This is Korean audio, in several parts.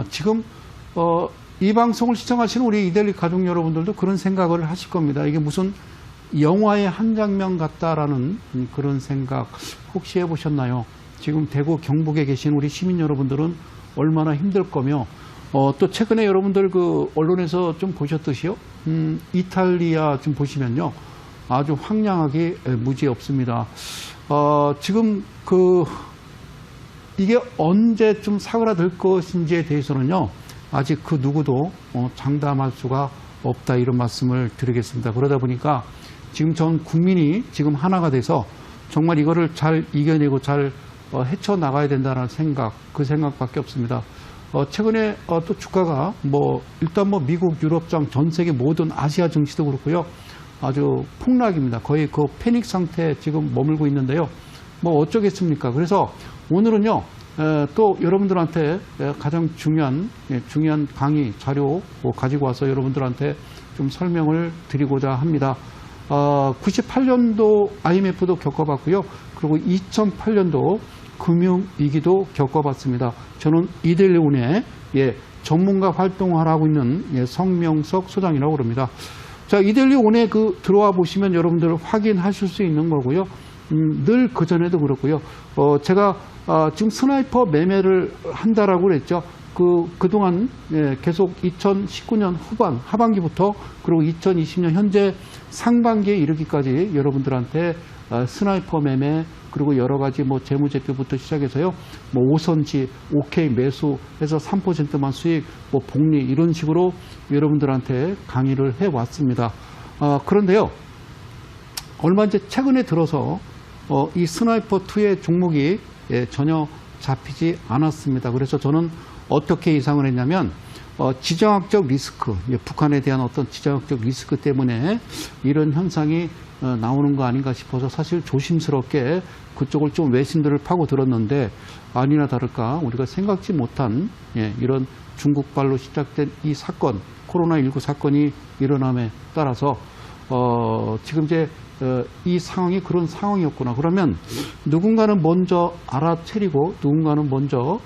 지금 이 방송을 시청하시는 우리 이데일리 가족 여러분들도 그런 생각을 하실 겁니다. 이게 무슨 영화의 한 장면 같다라는 그런 생각 혹시 해보셨나요? 지금 대구 경북에 계신 우리 시민 여러분들은 얼마나 힘들 거며, 또 최근에 여러분들 그 언론에서 좀 보셨듯이요, 이탈리아 좀 보시면요, 아주 황량하게 무지 없습니다. 지금 이게 언제쯤 사그라들 것인지에 대해서는요, 아직 그 누구도 장담할 수가 없다, 이런 말씀을 드리겠습니다. 그러다 보니까 지금 전 국민이 지금 하나가 돼서 정말 이거를 잘 이겨내고 잘 헤쳐나가야 된다는 생각, 그 생각밖에 없습니다. 최근에 또 주가가 일단 미국, 유럽장, 전 세계 모든 아시아 증시도 그렇고요, 아주 폭락입니다. 거의 그 패닉 상태에 지금 머물고 있는데요. 어쩌겠습니까? 그래서 오늘은요, 또 여러분들한테 가장 중요한 강의 자료 가지고 와서 여러분들한테 좀 설명을 드리고자 합니다. 98년도 IMF도 겪어봤고요. 그리고 2008년도 금융위기도 겪어봤습니다. 저는 이데일리온의 전문가 활동을 하고 있는 성명석 소장이라고 그럽니다. 자, 이데일리온에 들어와 보시면 여러분들 확인하실 수 있는 거고요. 늘 그전에도 그렇고요. 제가 지금 스나이퍼 매매를 한다라고 그랬죠. 그동안 계속 2019년 하반기부터 그리고 2020년 현재 상반기에 이르기까지 여러분들한테 스나이퍼 매매, 그리고 여러 가지 재무제표부터 시작해서요, 오선지, OK 매수해서 3%만 수익, 복리, 이런 식으로 여러분들한테 강의를 해왔습니다. 그런데요, 얼마 이제 최근에 들어서 이 스나이퍼2의 종목이 전혀 잡히지 않았습니다. 그래서 저는 어떻게 예상을 했냐면, 지정학적 리스크, 북한에 대한 어떤 지정학적 리스크 때문에 이런 현상이 나오는 거 아닌가 싶어서 사실 조심스럽게 그쪽을 좀 외신들을 파고들었는데, 아니나 다를까 우리가 생각지 못한 이런 중국발로 시작된 이 사건, 코로나19 사건이 일어남에 따라서 지금 이제 이 상황이 그런 상황이었구나. 그러면 누군가는 먼저 알아채리고 누군가는 먼저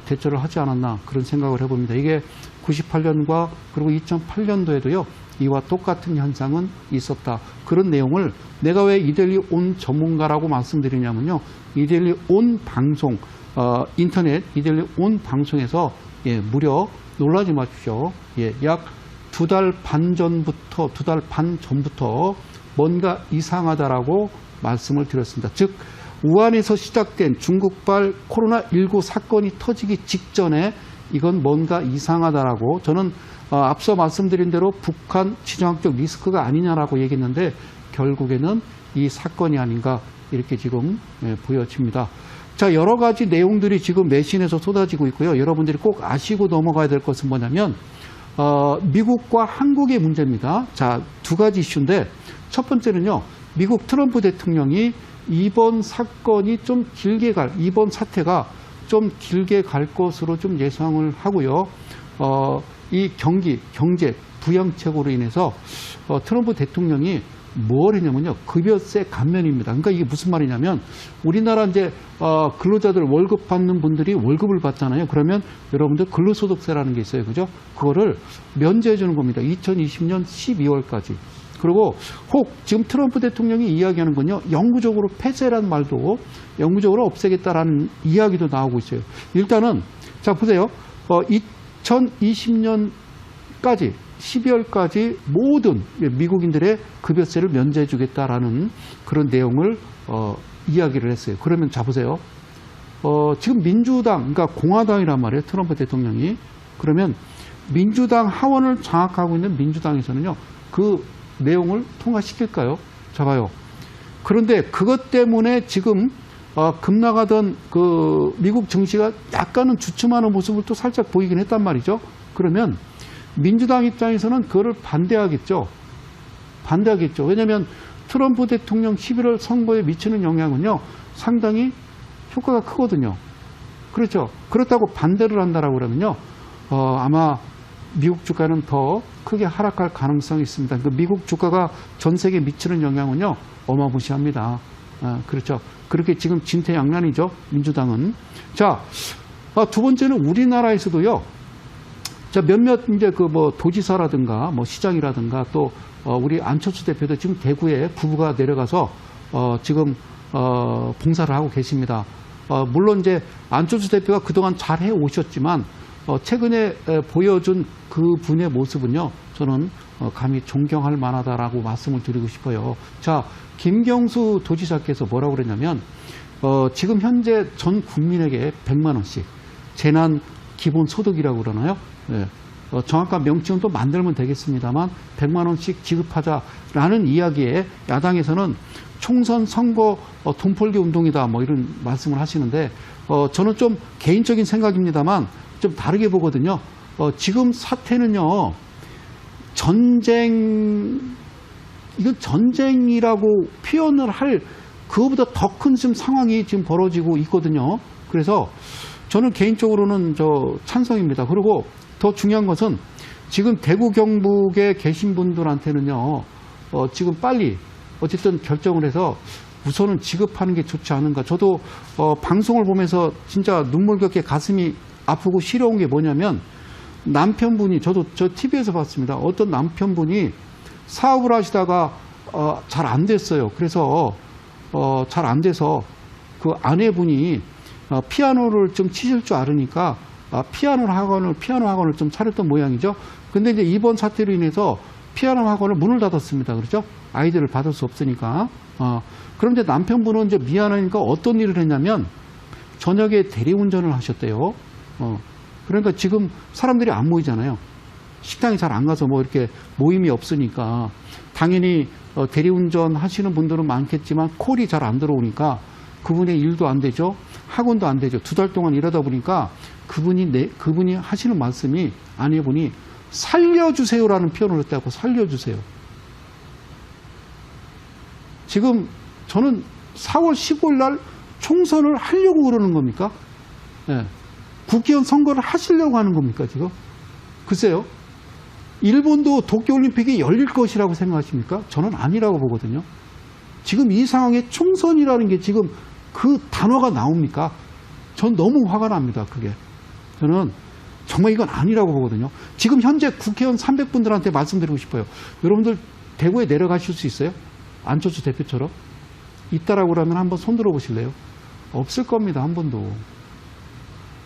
대처를 하지 않았나, 그런 생각을 해봅니다. 이게 98년과 그리고 2008년도에도요, 이와 똑같은 현상은 있었다. 그런 내용을 내가 왜 이데일리온 전문가라고 말씀드리냐면요, 이데일리온 방송, 인터넷 이데일리온 방송에서 무려 놀라지 마십시오. 약 2달 반 전부터 뭔가 이상하다라고 말씀을 드렸습니다. 즉, 우한에서 시작된 중국발 코로나19 사건이 터지기 직전에 이건 뭔가 이상하다라고, 저는 앞서 말씀드린 대로 북한 지정학적 리스크가 아니냐라고 얘기했는데, 결국에는 이 사건이 아닌가, 이렇게 지금 보여집니다. 자, 여러 가지 내용들이 지금 매신에서 쏟아지고 있고요. 여러분들이 꼭 아시고 넘어가야 될 것은 뭐냐면, 미국과 한국의 문제입니다. 자, 두 가지 이슈인데, 첫 번째는요, 미국 트럼프 대통령이 이번 사건이 이번 사태가 좀 길게 갈 것으로 좀 예상을 하고요. 이 경제 부양책으로 인해서 트럼프 대통령이 뭘 했냐면요, 급여세 감면입니다. 그러니까 이게 무슨 말이냐면, 우리나라 이제 근로자들 월급 받는 분들이 월급을 받잖아요. 그러면 여러분들 근로소득세라는 게 있어요, 그죠? 그거를 면제해 주는 겁니다. 2020년 12월까지. 그리고 혹 지금 트럼프 대통령이 이야기하는 건요, 영구적으로 폐쇄라는 말도 영구적으로 없애겠다라는 이야기도 나오고 있어요. 일단은 자 보세요. 2020년까지 12월까지 모든 미국인들의 급여세를 면제해 주겠다라는 그런 내용을 이야기를 했어요. 그러면 자 보세요. 지금 민주당, 그러니까 공화당이란 말이에요, 트럼프 대통령이. 그러면 민주당 하원을 장악하고 있는 민주당에서는요, 그 내용을 통과시킬까요? 자 봐요. 그런데 그것 때문에 지금 급나가던 그 미국 증시가 약간은 주춤하는 모습을 또 살짝 보이긴 했단 말이죠. 그러면 민주당 입장에서는 그거를 반대하겠죠. 왜냐하면 트럼프 대통령 11월 선거에 미치는 영향은요, 상당히 효과가 크거든요. 그렇죠. 그렇다고 반대를 한다라고 그러면요, 아마 미국 주가는 더 크게 하락할 가능성이 있습니다. 그 미국 주가가 전 세계에 미치는 영향은요, 어마무시합니다. 그렇죠. 그렇게 지금 진퇴양난이죠, 민주당은. 자, 두 번째는 우리나라에서도요. 자, 몇몇 이제 그 뭐 도지사라든가 뭐 시장이라든가 또 우리 안철수 대표도 지금 대구에 부부가 내려가서 지금 봉사를 하고 계십니다. 물론 이제 안철수 대표가 그동안 잘 해 오셨지만 최근에 보여준 그 분의 모습은요, 저는 감히 존경할 만하다라고 말씀을 드리고 싶어요. 자, 김경수 도지사께서 뭐라고 그랬냐면 지금 현재 전 국민에게 100만 원씩 재난 기본소득이라고 그러나요? 네. 정확한 명칭은 또 만들면 되겠습니다만 100만 원씩 지급하자라는 이야기에 야당에서는 총선 선거 돈벌기 운동이다 뭐 이런 말씀을 하시는데 저는 좀 개인적인 생각입니다만 좀 다르게 보거든요. 지금 사태는요, 이건 전쟁이라고 표현을 할 그거보다 더 큰 지금 상황이 지금 벌어지고 있거든요. 그래서 저는 개인적으로는 찬성입니다. 그리고 더 중요한 것은 지금 대구 경북에 계신 분들한테는요, 지금 빨리 어쨌든 결정을 해서 우선은 지급하는 게 좋지 않은가. 저도 방송을 보면서 진짜 눈물겹게 가슴이 아프고 시려운 게 뭐냐면 남편분이 저 TV에서 봤습니다. 어떤 남편분이 사업을 하시다가 잘 안 됐어요. 그래서 잘 안 돼서 그 아내분이 피아노를 좀 치실 줄 알으니까 피아노 학원을 좀 차렸던 모양이죠. 근데 이제 이번 사태로 인해서 피아노 학원을 문을 닫았습니다. 그렇죠? 아이들을 받을 수 없으니까. 그런데 남편분은 이제 미안하니까 어떤 일을 했냐면 저녁에 대리운전을 하셨대요. 그러니까 지금 사람들이 안 모이잖아요. 식당에 잘 안 가서 뭐 이렇게 모임이 없으니까 당연히 대리운전 하시는 분들은 많겠지만 콜이 잘 안 들어오니까 그분의 일도 안 되죠. 학원도 안 되죠. 2달 동안 일하다 보니까 그분이 하시는 말씀이 아내분이 살려주세요라는 표현을 했다고. 살려주세요. 지금 저는 4월 15일 날 총선을 하려고 그러는 겁니까? 네. 국회의원 선거를 하시려고 하는 겁니까, 지금? 글쎄요. 일본도 도쿄올림픽이 열릴 것이라고 생각하십니까? 저는 아니라고 보거든요. 지금 이 상황에 총선이라는 게 지금 그 단어가 나옵니까? 전 너무 화가 납니다, 그게. 저는 정말 이건 아니라고 보거든요. 지금 현재 국회의원 300분들한테 말씀드리고 싶어요. 여러분들 대구에 내려가실 수 있어요? 안철수 대표처럼? 있다라고 그러면 한번 손 들어보실래요? 없을 겁니다, 한 번도.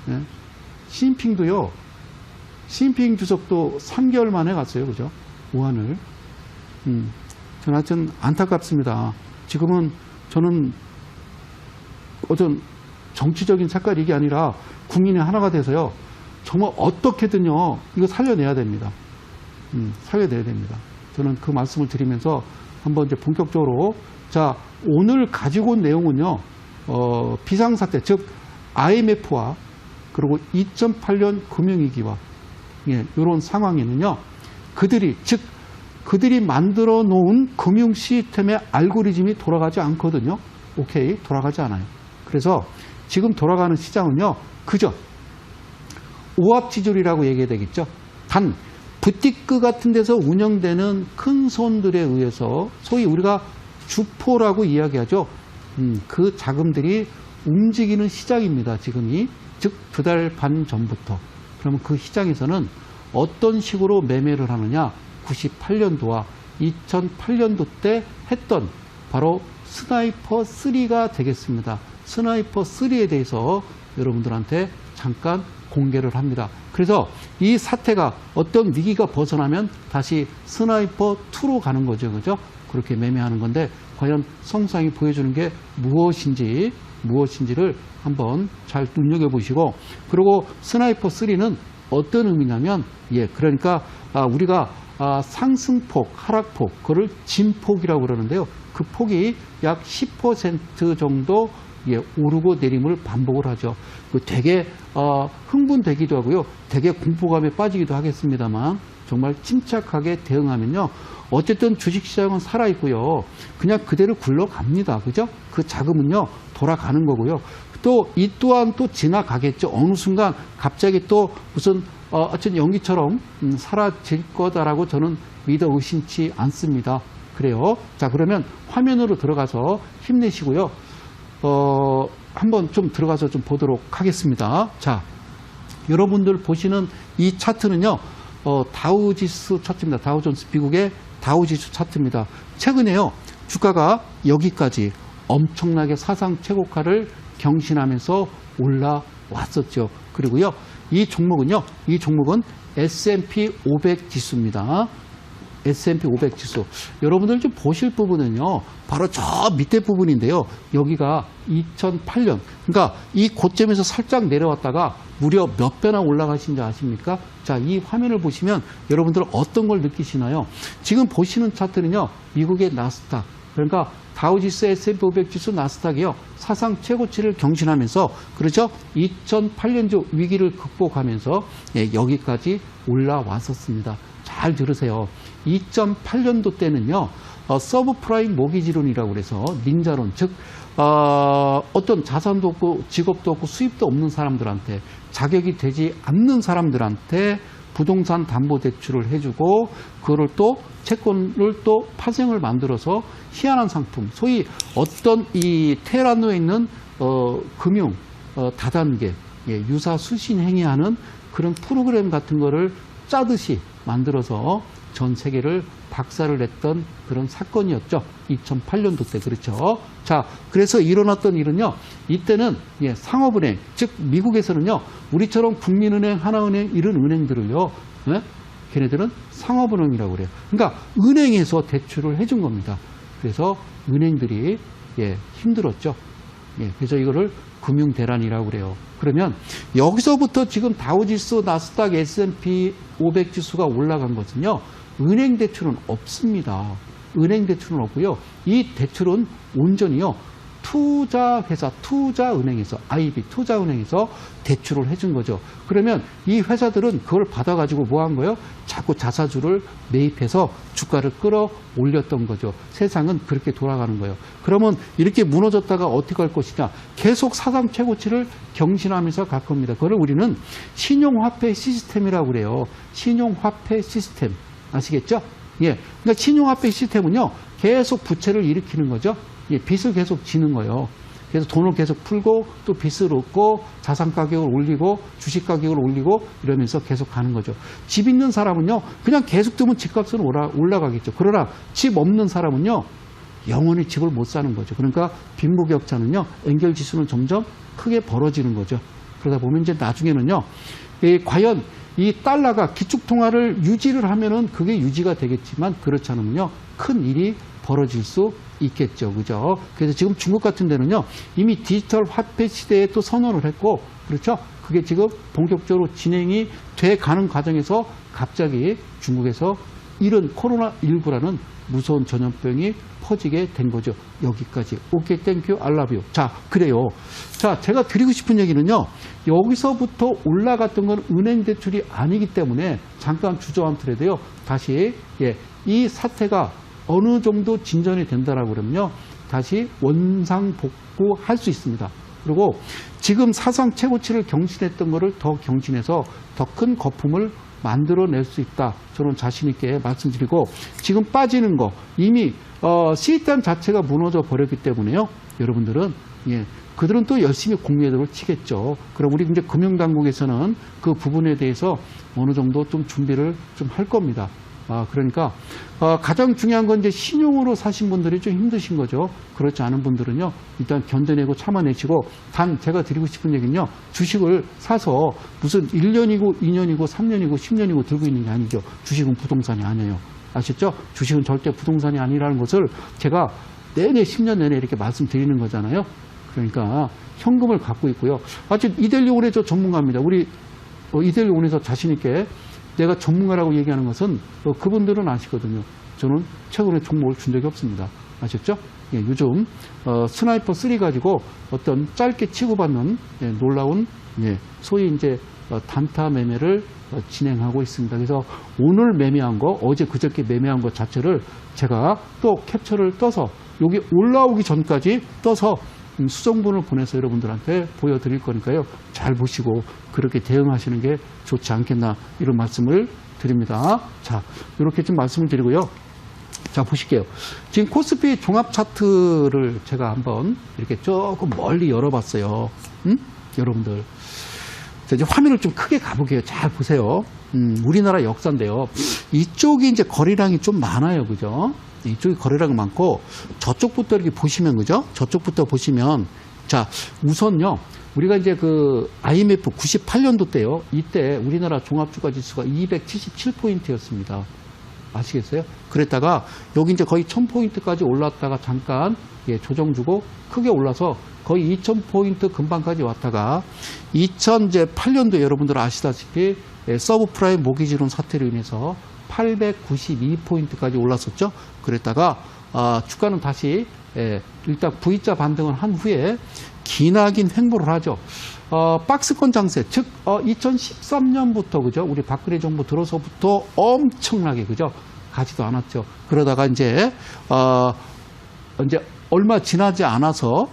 네. 시진핑도요, 시진핑 주석도 3개월 만에 갔어요. 그죠? 우한을. 저는 하여튼 안타깝습니다. 지금은 저는 어떤 정치적인 색깔이 이게 아니라 국민이 하나가 돼서요, 정말 어떻게든요, 이거 살려내야 됩니다. 살려내야 됩니다. 저는 그 말씀을 드리면서 한번 이제 본격적으로, 자, 오늘 가지고 온 내용은요, 비상사태, 즉, IMF와 그리고 2008년 금융위기와 이런 상황에는요, 그들이 만들어 놓은 금융 시스템의 알고리즘이 돌아가지 않거든요. 오케이, 돌아가지 않아요. 그래서 지금 돌아가는 시장은요, 그저 오합지졸이라고 얘기해야 되겠죠. 단 부티크 같은 데서 운영되는 큰 손들에 의해서 소위 우리가 주포라고 이야기하죠. 그 자금들이 움직이는 시장입니다. 지금이. 즉 2달 반 전부터. 그러면 그 시장에서는 어떤 식으로 매매를 하느냐, 98년도와 2008년도 때 했던 바로 스나이퍼 3가 되겠습니다. 스나이퍼 3에 대해서 여러분들한테 잠깐 공개를 합니다. 그래서 이 사태가 어떤 위기가 벗어나면 다시 스나이퍼 2로 가는 거죠. 그죠? 그렇게 매매하는 건데 과연 성상이 보여주는 게 무엇인지를 한번 잘 눈여겨보시고, 그리고 스나이퍼 3는 어떤 의미냐면, 그러니까 우리가 상승폭, 하락폭, 그거를 진폭이라고 그러는데요. 그 폭이 약 10% 정도 오르고 내림을 반복을 하죠. 되게 흥분되기도 하고요. 되게 공포감에 빠지기도 하겠습니다만 정말 침착하게 대응하면요. 어쨌든 주식시장은 살아있고요. 그냥 그대로 굴러갑니다. 그죠? 그 자금은요. 돌아가는 거고요. 또 이 또한 또 지나가겠죠. 어느 순간 갑자기 또 무슨 어쨌든 연기처럼 사라질 거다라고 저는 믿어 의심치 않습니다. 그래요. 자, 그러면 화면으로 들어가서 힘내시고요. 한번 좀 들어가서 좀 보도록 하겠습니다. 자, 여러분들 보시는 이 차트는요, 다우지수 차트입니다. 다우존스 미국의 다우지수 차트입니다. 최근에요, 주가가 여기까지 엄청나게 사상 최고가를 경신하면서 올라왔었죠. 그리고요, 이 종목은 S&P 500 지수입니다. S&P 500 지수. 여러분들 좀 보실 부분은요, 바로 저 밑에 부분인데요. 여기가 2008년. 그러니까 이 고점에서 살짝 내려왔다가 무려 몇 배나 올라가신지 아십니까? 자, 이 화면을 보시면 여러분들 어떤 걸 느끼시나요? 지금 보시는 차트는요, 미국의 나스닥. 그러니까 다우지수, S&P 500 지수, 나스닥이요, 사상 최고치를 경신하면서, 그렇죠? 2008년도 위기를 극복하면서 여기까지 올라왔었습니다. 잘 들으세요. 2008년도 때는요, 서브프라임 모기지론이라고 그래서 닌자론, 즉 어떤 자산도 없고 직업도 없고 수입도 없는 사람들한테, 자격이 되지 않는 사람들한테 부동산 담보대출을 해주고, 그거를 또 채권을 또 파생을 만들어서 희한한 상품, 소위 어떤 이 테헤란에 있는 금융 다단계 유사 수신 행위하는 그런 프로그램 같은 거를 짜듯이 만들어서 전 세계를 박살을 냈던 그런 사건이었죠. 2008년도 때. 그렇죠. 자, 그래서 일어났던 일은요, 이때는 상업은행, 즉 미국에서는요, 우리처럼 국민은행, 하나은행 이런 은행들을요, 걔네들은 상업은행이라고 그래요. 그러니까 은행에서 대출을 해준 겁니다. 그래서 은행들이 힘들었죠. 그래서 이거를 금융대란이라고 그래요. 그러면 여기서부터 지금 다우지수, 나스닥, S&P 500 지수가 올라간 것은요, 은행 대출은 없습니다. 은행 대출은 없고요. 이 대출은 온전히요, 투자회사, 투자은행에서, IB, 투자은행에서 대출을 해준 거죠. 그러면 이 회사들은 그걸 받아가지고 뭐 한 거예요? 자꾸 자사주를 매입해서 주가를 끌어올렸던 거죠. 세상은 그렇게 돌아가는 거예요. 그러면 이렇게 무너졌다가 어떻게 할 것이냐? 계속 사상 최고치를 경신하면서 갈 겁니다. 그걸 우리는 신용화폐 시스템이라고 그래요. 신용화폐 시스템. 아시겠죠? 그러니까 신용화폐 시스템은요, 계속 부채를 일으키는 거죠. 빚을 계속 지는 거예요. 그래서 돈을 계속 풀고 또 빚을 얻고 자산 가격을 올리고 주식 가격을 올리고 이러면서 계속 가는 거죠. 집 있는 사람은요, 그냥 계속 두면 집값은 올라가겠죠. 그러나 집 없는 사람은요, 영원히 집을 못 사는 거죠. 그러니까 빈부격차는요, 엔겔지수는 점점 크게 벌어지는 거죠. 그러다 보면 이제 나중에는요, 과연 이 달러가 기축통화를 유지를 하면은 그게 유지가 되겠지만, 그렇지 않으면요, 큰 일이 벌어질 수 있겠죠. 그죠? 그래서 지금 중국 같은 데는요, 이미 디지털 화폐 시대에 또 선언을 했고, 그렇죠? 그게 지금 본격적으로 진행이 돼 가는 과정에서 갑자기 중국에서 이런 코로나19라는 무서운 전염병이 퍼지게 된 거죠. 여기까지. 오케이, 땡큐, 알라뷰. 자, 그래요. 자, 제가 드리고 싶은 얘기는요, 여기서부터 올라갔던 건 은행 대출이 아니기 때문에 잠깐 주저앉더라도요, 다시, 이 사태가 어느 정도 진전이 된다라고 그러면요, 다시 원상복구할 수 있습니다. 그리고 지금 사상 최고치를 경신했던 거를 더 경신해서 더 큰 거품을 만들어낼 수 있다. 저는 자신 있게 말씀드리고, 지금 빠지는 거 이미 시스템 자체가 무너져 버렸기 때문에요. 여러분들은 그들은 또 열심히 공매도를 치겠죠. 그럼 우리 이제 금융당국에서는 그 부분에 대해서 어느 정도 좀 준비를 좀 할 겁니다. 그러니까 가장 중요한 건 이제 신용으로 사신 분들이 좀 힘드신 거죠. 그렇지 않은 분들은요, 일단 견뎌내고 참아내시고, 단 제가 드리고 싶은 얘기는요, 주식을 사서 무슨 1년이고 2년이고 3년이고 10년이고 들고 있는 게 아니죠. 주식은 부동산이 아니에요. 아셨죠? 주식은 절대 부동산이 아니라는 것을 제가 내내 10년 내내 이렇게 말씀드리는 거잖아요. 그러니까 현금을 갖고 있고요. 이델리온의 저 전문가입니다. 우리 이델리온에서 자신 있게 내가 전문가라고 얘기하는 것은 그분들은 아시거든요. 저는 최근에 종목을 준 적이 없습니다. 아셨죠? 요즘 스나이퍼 3 가지고 어떤 짧게 치고받는 놀라운 소위 이제 단타 매매를 진행하고 있습니다. 그래서 오늘 매매한 거, 어제 그저께 매매한 것 자체를 제가 또 캡처를 떠서 여기 올라오기 전까지 떠서 수정본을 보내서 여러분들한테 보여드릴 거니까요. 잘 보시고 그렇게 대응하시는 게 좋지 않겠나, 이런 말씀을 드립니다. 자, 이렇게 좀 말씀을 드리고요. 자, 보실게요. 지금 코스피 종합 차트를 제가 한번 이렇게 조금 멀리 열어봤어요. 여러분들. 자, 이제 화면을 좀 크게 가볼게요. 잘 보세요. 우리나라 역사인데요. 이쪽이 이제 거래량이 좀 많아요. 그죠? 이쪽이 거래량이 많고, 저쪽부터 이렇게 보시면, 그죠? 저쪽부터 보시면, 자, 우선요, 우리가 이제 그 IMF 98년도 때요, 이때 우리나라 종합주가 지수가 277포인트였습니다. 아시겠어요? 그랬다가, 여기 이제 거의 1000포인트까지 올랐다가 잠깐, 조정 주고 크게 올라서 거의 2000포인트 근방까지 왔다가 2008년도에 여러분들 아시다시피 서브프라임 모기지론 사태로 인해서 892포인트까지 올랐었죠. 그랬다가 주가는 다시 일단 V자 반등을 한 후에 기나긴 횡보를 하죠. 박스권 장세, 즉 2013년부터 그죠? 우리 박근혜 정부 들어서부터 엄청나게 그죠? 가지도 않았죠. 그러다가 이제 얼마 지나지 않아서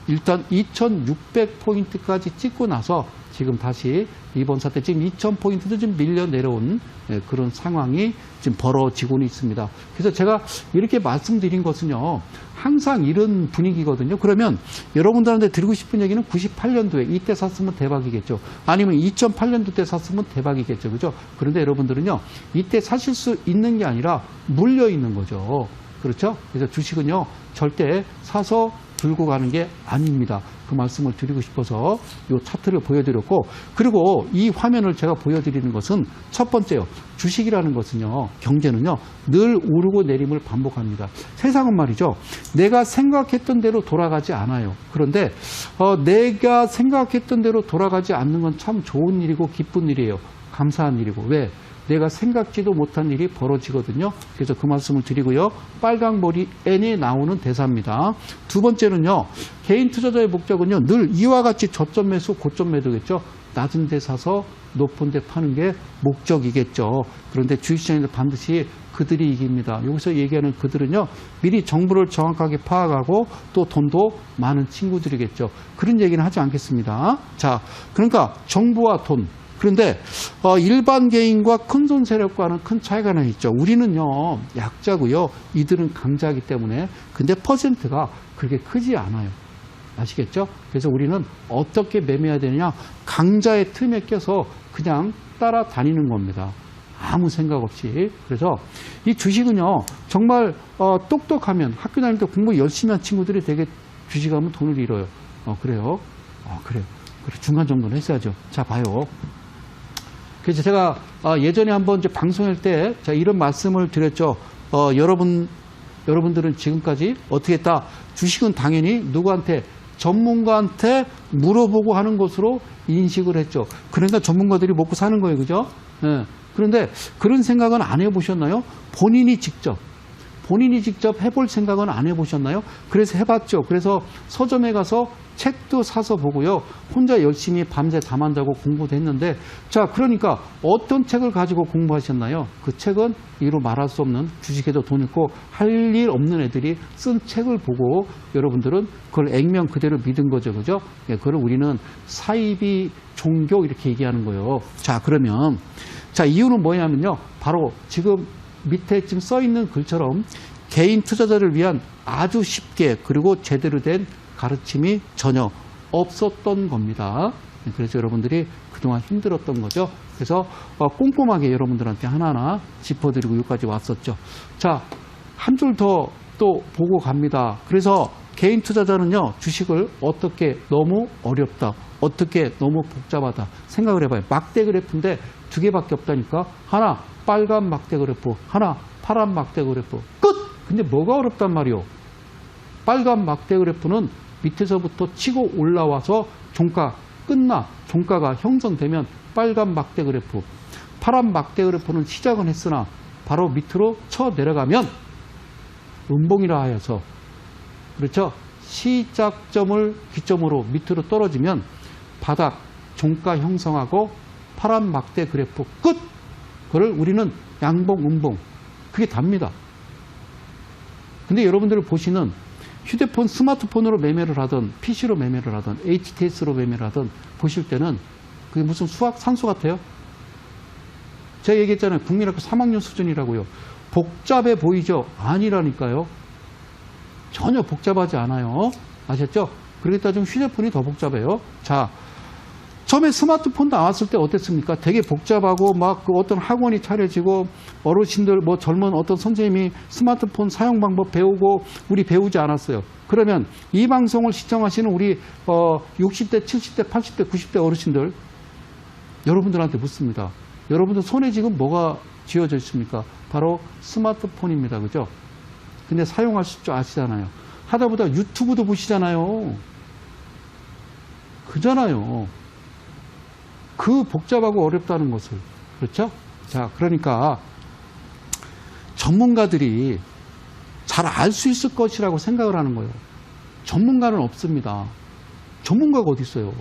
일단 2600포인트까지 찍고 나서 지금 다시 이번 사태 지금 2000포인트도 좀 밀려 내려온 그런 상황이 지금 벌어지고는 있습니다. 그래서 제가 이렇게 말씀드린 것은요, 항상 이런 분위기거든요. 그러면 여러분들한테 드리고 싶은 얘기는 98년도에 이때 샀으면 대박이겠죠. 아니면 2008년도 때 샀으면 대박이겠죠. 그죠? 그런데 여러분들은요, 이때 사실 수 있는 게 아니라 물려 있는 거죠. 그렇죠? 그래서 주식은요, 절대 사서 들고 가는 게 아닙니다. 그 말씀을 드리고 싶어서 이 차트를 보여드렸고, 그리고 이 화면을 제가 보여드리는 것은 첫 번째요. 주식이라는 것은요, 경제는요, 늘 오르고 내림을 반복합니다. 세상은 말이죠, 내가 생각했던 대로 돌아가지 않아요. 그런데 내가 생각했던 대로 돌아가지 않는 건 참 좋은 일이고 기쁜 일이에요. 감사한 일이고. 왜? 내가 생각지도 못한 일이 벌어지거든요. 그래서 그 말씀을 드리고요. 빨강머리 N이 나오는 대사입니다. 두 번째는요, 개인 투자자의 목적은요, 늘 이와 같이 저점 매수, 고점 매도겠죠. 낮은 데 사서 높은 데 파는 게 목적이겠죠. 그런데 주식시장에서 반드시 그들이 이깁니다. 여기서 얘기하는 그들은요, 미리 정보를 정확하게 파악하고 또 돈도 많은 친구들이겠죠. 그런 얘기는 하지 않겠습니다. 자, 그러니까 정보와 돈. 그런데 일반 개인과 큰손 세력과는 큰 차이가 나 있죠. 우리는요, 약자고요. 이들은 강자이기 때문에. 근데 퍼센트가 그렇게 크지 않아요. 아시겠죠? 그래서 우리는 어떻게 매매해야 되느냐? 강자의 틈에 껴서 그냥 따라다니는 겁니다. 아무 생각 없이. 그래서 이 주식은요, 정말 똑똑하면, 학교 다닐 때 공부 열심히 한 친구들이 되게 주식하면 돈을 잃어요. 그래요? 그래요. 그래, 중간 정도는 했어야죠. 자, 봐요. 그래서 제가 예전에 한번 이제 방송할 때 제가 이런 말씀을 드렸죠. 여러분들은 지금까지 어떻게 했다? 주식은 당연히 누구한테? 전문가한테 물어보고 하는 것으로 인식을 했죠. 그러니까 전문가들이 먹고 사는 거예요. 그죠? 네. 그런데 그런 생각은 안 해보셨나요? 본인이 직접 해볼 생각은 안 해보셨나요? 그래서 해봤죠. 그래서 서점에 가서 책도 사서 보고요. 혼자 열심히 밤새 잠 안 자고 공부도 했는데, 자, 그러니까 어떤 책을 가지고 공부하셨나요? 그 책은 이루 말할 수 없는, 주식에도 돈 있고 할 일 없는 애들이 쓴 책을 보고 여러분들은 그걸 액면 그대로 믿은 거죠. 그죠? 그걸 우리는 사이비 종교 이렇게 얘기하는 거예요. 자, 그러면 자, 이유는 뭐냐면요. 바로 지금 밑에 지금 써 있는 글처럼 개인 투자자를 위한 아주 쉽게 그리고 제대로 된 가르침이 전혀 없었던 겁니다. 그래서 여러분들이 그동안 힘들었던 거죠. 그래서 꼼꼼하게 여러분들한테 하나하나 짚어드리고 여기까지 왔었죠. 자, 한 줄 더 또 보고 갑니다. 그래서 개인 투자자는요, 주식을 어떻게 너무 어렵다, 어떻게 너무 복잡하다 생각을 해봐요. 막대 그래프인데 두 개밖에 없다니까. 하나 빨간 막대 그래프, 하나 파란 막대 그래프. 끝! 근데 뭐가 어렵단 말이요? 빨간 막대 그래프는 밑에서부터 치고 올라와서 종가 끝나, 종가가 형성되면 빨간 막대 그래프. 파란 막대 그래프는 시작은 했으나 바로 밑으로 쳐 내려가면 음봉이라 하여서, 그렇죠? 시작점을 기점으로 밑으로 떨어지면 바닥 종가 형성하고 파란 막대 그래프 끝! 그걸 우리는 양봉, 음봉. 그게 답니다. 근데 여러분들이 보시는 휴대폰, 스마트폰으로 매매를 하든 PC로 매매를 하든 HTS로 매매를 하든 보실 때는 그게 무슨 수학 산수 같아요? 제가 얘기했잖아요. 국민학교 3학년 수준이라고요. 복잡해 보이죠? 아니라니까요. 전혀 복잡하지 않아요. 아셨죠? 그러겠다 좀 휴대폰이 더 복잡해요. 자, 처음에 스마트폰 나왔을 때 어땠습니까? 되게 복잡하고 막 그 어떤 학원이 차려지고 어르신들 뭐 젊은 어떤 선생님이 스마트폰 사용 방법 배우고 우리 배우지 않았어요. 그러면 이 방송을 시청하시는 우리 60대, 70대, 80대, 90대 어르신들 여러분들한테 묻습니다. 여러분들 손에 지금 뭐가 쥐어져 있습니까? 바로 스마트폰입니다. 그죠? 근데 사용하실 줄 아시잖아요. 하다보다 유튜브도 보시잖아요. 그잖아요. 그 복잡하고 어렵다는 것을. 그렇죠? 자, 그러니까 전문가들이 잘 알 수 있을 것이라고 생각을 하는 거예요. 전문가는 없습니다. 전문가가 어디 있어요?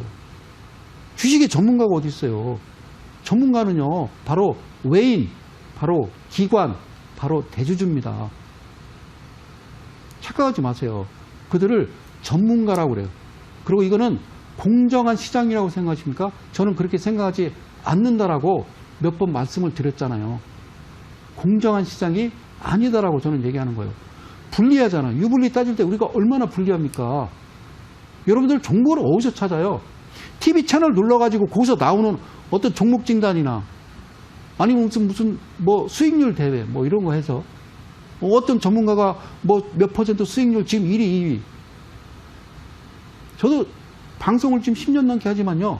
주식의 전문가가 어디 있어요? 전문가는요, 바로 외인, 바로 기관, 바로 대주주입니다. 착각하지 마세요. 그들을 전문가라고 그래요. 그리고 이거는 공정한 시장이라고 생각하십니까? 저는 그렇게 생각하지 않는다라고 몇 번 말씀을 드렸잖아요. 공정한 시장이 아니다라고 저는 얘기하는 거예요. 불리하잖아요. 유불리 따질 때 우리가 얼마나 불리합니까? 여러분들 정보를 어디서 찾아요? TV 채널 눌러가지고 거기서 나오는 어떤 종목 진단이나 아니면 무슨 뭐 수익률 대회 뭐 이런 거 해서 어떤 전문가가 뭐 몇 퍼센트 수익률 지금 1위, 2위. 저도 방송을 지금 10년 넘게 하지만요.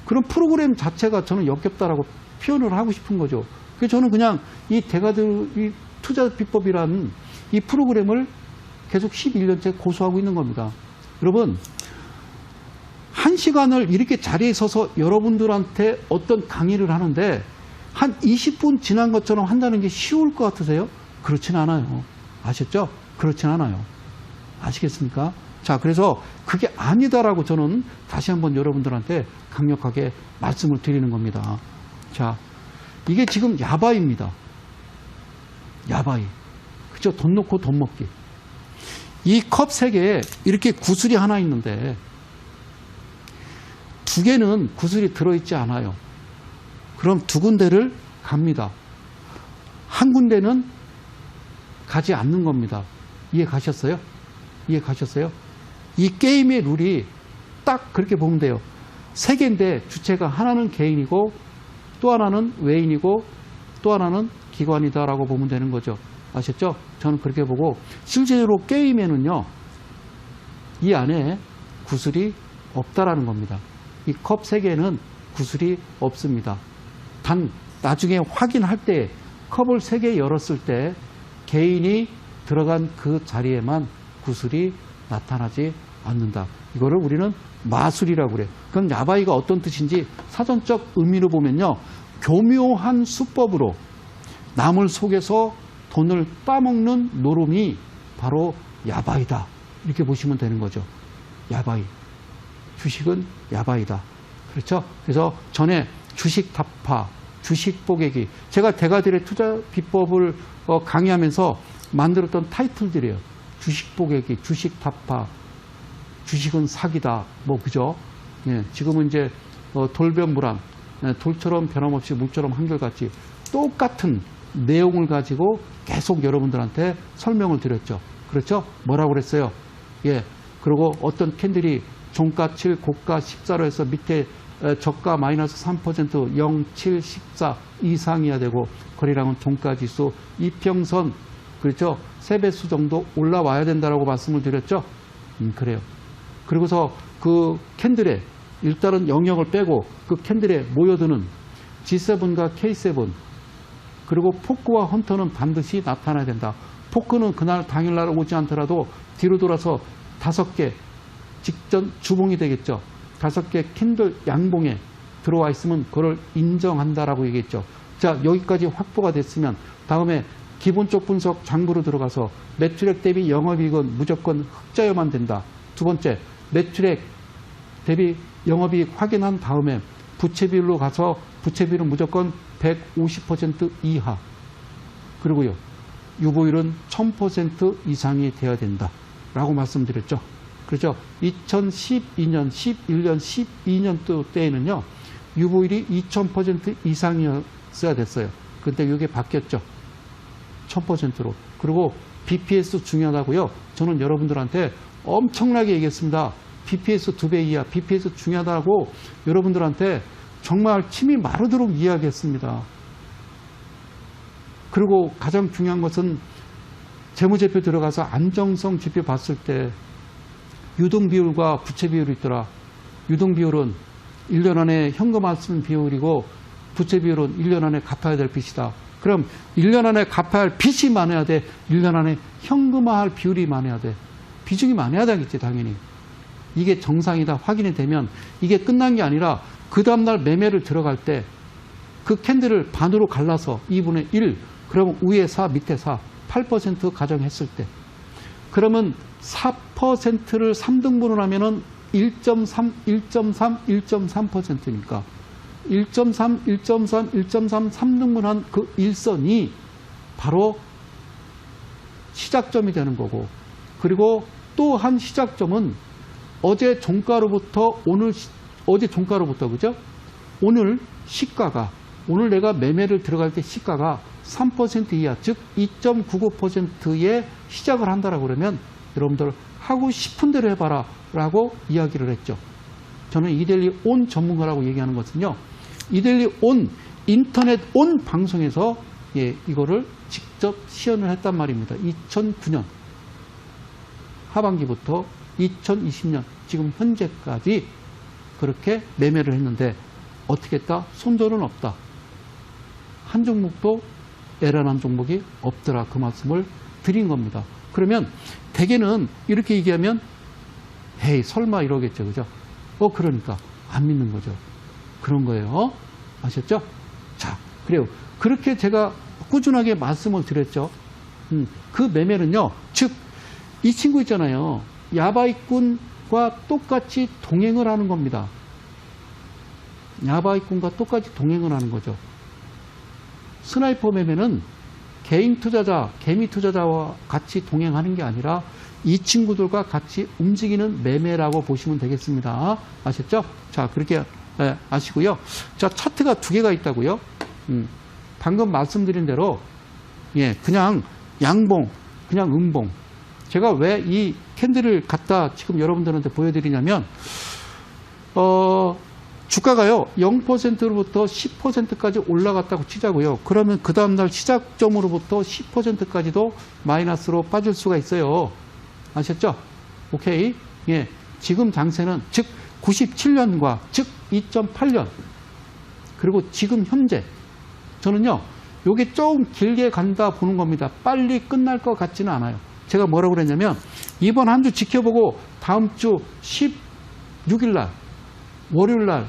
그런 프로그램 자체가 저는 역겹다라고 표현을 하고 싶은 거죠. 그래서 저는 그냥 이 대가들이 투자 비법이라는 이 프로그램을 계속 11년째 고수하고 있는 겁니다. 여러분, 1시간을 이렇게 자리에 서서 여러분들한테 어떤 강의를 하는데 한 20분 지난 것처럼 한다는 게 쉬울 것 같으세요? 그렇진 않아요. 아셨죠? 그렇진 않아요. 아시겠습니까? 자, 그래서 그게 아니다라고 저는 다시 한번 여러분들한테 강력하게 말씀을 드리는 겁니다. 자, 이게 지금 야바이입니다. 야바이. 그죠? 돈 놓고 돈 먹기. 이 컵 3개에 이렇게 구슬이 하나 있는데 2개는 구슬이 들어있지 않아요. 그럼 2군데를 갑니다. 한 군데는 가지 않는 겁니다. 이해 가셨어요? 이해 가셨어요? 이 게임의 룰이 딱 그렇게 보면 돼요. 3개인데 주체가 하나는 개인이고 또 하나는 외인이고 또 하나는 기관이다라고 보면 되는 거죠. 아셨죠? 저는 그렇게 보고 실제로 게임에는요. 이 안에 구슬이 없다라는 겁니다. 이 컵 3개는 구슬이 없습니다. 단 나중에 확인할 때 컵을 3개 열었을 때 개인이 들어간 그 자리에만 구슬이 나타나지 않는다. 이거를 우리는 마술이라고 그래요. 그럼 야바이가 어떤 뜻인지 사전적 의미로 보면요. 교묘한 수법으로 남을 속여서 돈을 따먹는 노름이 바로 야바이다. 이렇게 보시면 되는 거죠. 야바이. 주식은 야바이다. 그렇죠? 그래서 전에 주식 타파, 주식 뽀개기. 제가 대가들의 투자 비법을 강의하면서 만들었던 타이틀들이에요. 주식 뽀개기, 주식 타파, 주식은 사기다. 뭐 그죠? 예, 지금은 이제 돌변무람, 돌처럼 변함없이 물처럼 한결같이 똑같은 내용을 가지고 계속 여러분들한테 설명을 드렸죠. 그렇죠? 뭐라고 그랬어요? 예. 그리고 어떤 캔들이 종가 7, 고가 14로 해서 밑에 저가 마이너스 3%, 0, 7, 14 이상이어야 되고 거래량은 종가 지수, 이평선, 그렇죠? 3배수 정도 올라와야 된다라고 말씀을 드렸죠? 그래요. 그리고서 그 캔들에 일단은 영역을 빼고 그 캔들에 모여드는 G7과 K7 그리고 포크와 헌터는 반드시 나타나야 된다. 포크는 그날 당일날 오지 않더라도 뒤로 돌아서 5개 직전 주봉이 되겠죠. 5개 캔들 양봉에 들어와 있으면 그걸 인정한다라고 얘기했죠. 자, 여기까지 확보가 됐으면 다음에 기본적 분석 장부로 들어가서 매출액 대비 영업이익은 무조건 흑자여만 된다. 두 번째, 매출액 대비 영업이익 확인한 다음에 부채비율로 가서 부채비율은 무조건 150% 이하. 그리고요, 유보율은 1000% 이상이 되어야 된다. 라고 말씀드렸죠. 그렇죠? 2012년, 11년, 12년도 때에는요, 유보율이 2000% 이상이었어야 됐어요. 근데 이게 바뀌었죠. 1000%로. 그리고 BPS 중요하다고요. 저는 여러분들한테 엄청나게 얘기했습니다. BPS 2배 이하, BPS 중요하다고 여러분들한테 정말 침이 마르도록 이야기했습니다. 그리고 가장 중요한 것은 재무제표 들어가서 안정성 지표 봤을 때 유동비율과 부채비율이 있더라. 유동비율은 1년 안에 현금화 쓰는 비율이고 부채비율은 1년 안에 갚아야 될 빚이다. 그럼 1년 안에 갚아야 할 빚이 많아야 돼? 1년 안에 현금화할 비율이 많아야 돼? 비중이 많아야 되겠지, 당연히. 이게 정상이다 확인이 되면 이게 끝난 게 아니라 그 다음날 매매를 들어갈 때 그 캔들을 반으로 갈라서 2분의 1, 그러면 위에 4, 밑에 4, 8% 가정했을 때 그러면 4%를 3등분을 하면은 1.3, 1.3, 1.3%니까 1.3, 1.3, 1.3, 3등분한 그 일선이 바로 시작점이 되는 거고, 그리고 또 한 시작점은 어제 종가로부터 어제 종가로부터, 그죠? 오늘 시가가, 오늘 내가 매매를 들어갈 때 시가가 3% 이하, 즉 2.99%에 시작을 한다라고 그러면 여러분들 하고 싶은 대로 해봐라 라고 이야기를 했죠. 저는 이데일리 온 전문가라고 얘기하는 것은요, 이데일리 온 인터넷 온 방송에서 이거를 직접 시연을 했단 말입니다. 2009년 하반기부터 2020년 지금 현재까지 그렇게 매매를 했는데 어떻게 했다? 손절은 없다. 한 종목도 에러난 종목이 없더라. 그 말씀을 드린 겁니다. 그러면 대개는 이렇게 얘기하면 에이 설마 이러겠죠. 그죠? 그러니까 안 믿는 거죠. 그런 거예요. 아셨죠? 자, 그래요. 그렇게 제가 꾸준하게 말씀을 드렸죠. 그 매매는요, 즉 이 친구 있잖아요. 야바이꾼과 똑같이 동행을 하는 겁니다. 야바이꾼과 똑같이 동행을 하는 거죠. 스나이퍼 매매는 개인 투자자, 개미 투자자와 같이 동행하는 게 아니라 이 친구들과 같이 움직이는 매매라고 보시면 되겠습니다. 아셨죠? 자, 그렇게 아시고요. 자, 차트가 두 개가 있다고요. 방금 말씀드린 대로 그냥 양봉, 그냥 음봉. 제가 왜 이 캔들을 갖다 지금 여러분들한테 보여드리냐면 주가가요 0%로부터 10%까지 올라갔다고 치자고요. 그러면 그 다음날 시작점으로부터 10%까지도 마이너스로 빠질 수가 있어요. 아셨죠? 오케이. 지금 장세는 즉 97년과 즉 2008년 그리고 지금 현재 저는요 요게 조금 길게 간다 보는 겁니다. 빨리 끝날 것 같지는 않아요. 제가 뭐라고 그랬냐면 이번 한 주 지켜보고 다음 주 16일날 월요일날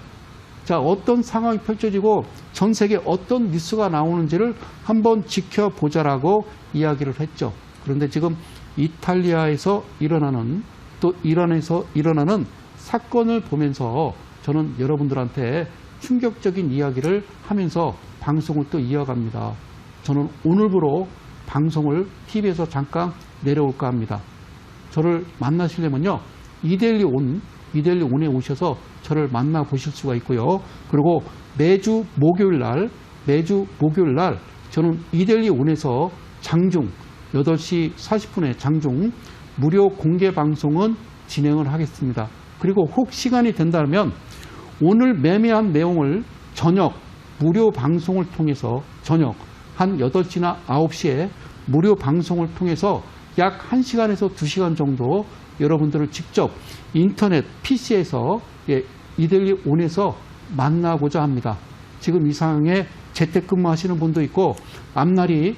자 어떤 상황이 펼쳐지고 전 세계 어떤 뉴스가 나오는지를 한번 지켜보자라고 이야기를 했죠. 그런데 지금 이탈리아에서 일어나는 또 이란에서 일어나는 사건을 보면서 저는 여러분들한테 충격적인 이야기를 하면서 방송을 또 이어갑니다. 저는 오늘부로 방송을 TV에서 잠깐 내려올까 합니다. 저를 만나시려면요. 이데일리 온에 오셔서 저를 만나보실 수가 있고요. 그리고 매주 목요일 날 저는 이데일리 온에서 장중 8시 40분에 장중 무료 공개 방송은 진행을 하겠습니다. 그리고 혹 시간이 된다면 오늘 매매한 내용을 저녁 무료 방송을 통해서 저녁 한 8시나 9시에 무료 방송을 통해서 약 1시간에서 2시간 정도 여러분들을 직접 인터넷 PC에서 이데일리 온에서 만나고자 합니다. 지금 이 상황에 재택근무하시는 분도 있고 앞날이